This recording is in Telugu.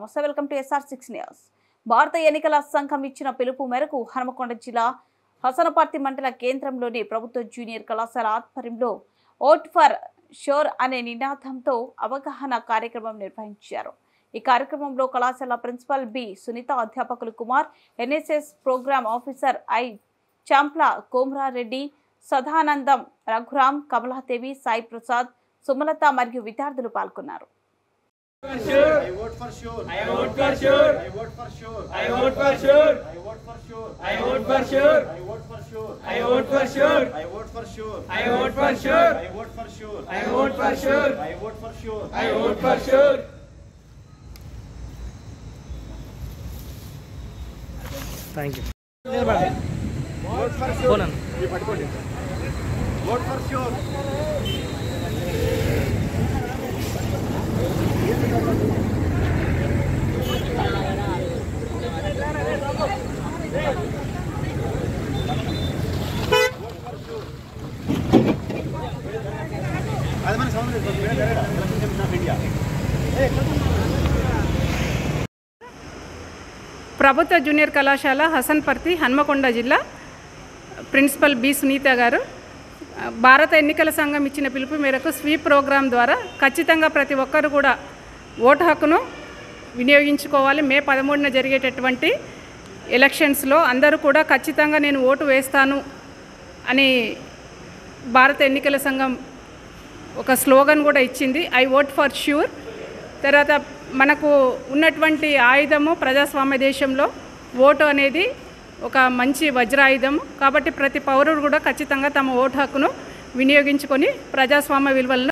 నమస్తే, వెల్కమ్ టు SR6 న్యూస్. భారత ఎన్నికల సంఘం ఇచ్చిన పిలుపు మేరకు హనుమకొండ జిల్లా హసనపర్తి మండల కేంద్రంలోని ప్రభుత్వ జూనియర్ కళాశాల ఆధ్వర్యంలో ఓట్ ఫర్ షూర్ అనే నినాదంతో అవగాహన కార్యక్రమం నిర్వహించారు. ఈ కార్యక్రమంలో కళాశాల ప్రిన్సిపల్ బి సునీత, అధ్యాపకులు Kumar, NSS programme officer I Champla Komarareddy, Sadanandam, Raghuram, Kamaladevi, Sai Prasad, Sumalatha మరియు విద్యార్థులు పాల్గొన్నారు. I vote for sure. I vote for sure. I vote for sure. I vote for sure. I vote for sure. I vote for sure. I vote for sure. I vote for sure. I vote for sure. I vote for sure. I vote for sure. I vote for sure. I vote for sure. I vote for sure. Thank you. Vote for sure. Vote for sure. ప్రభుత్వ జూనియర్ కళాశాల హసన్పర్తి హన్మకొండ జిల్లా ప్రిన్సిపల్ బి సునీత గారు భారత ఎన్నికల సంఘం ఇచ్చిన పిలుపు మేరకు స్వీప్ ప్రోగ్రాం ద్వారా ఖచ్చితంగా ప్రతి ఒక్కరు కూడా ఓటు హక్కును వినియోగించుకోవాలి. మే 13న జరిగేటటువంటి ఎలక్షన్స్లో అందరూ కూడా ఖచ్చితంగా నేను ఓటు వేస్తాను అని భారత ఎన్నికల సంఘం ఒక స్లోగన్ కూడా ఇచ్చింది, ఐ ఓట్ ఫర్ ష్యూర్. తర్వాత మనకు ఉన్నటువంటి ఆయుధము ప్రజాస్వామ్య దేశంలో ఓటు అనేది ఒక మంచి వజ్రాయుధము. కాబట్టి ప్రతి పౌరుడు కూడా ఖచ్చితంగా తమ ఓటు హక్కును వినియోగించుకొని ప్రజాస్వామ్య విలువలను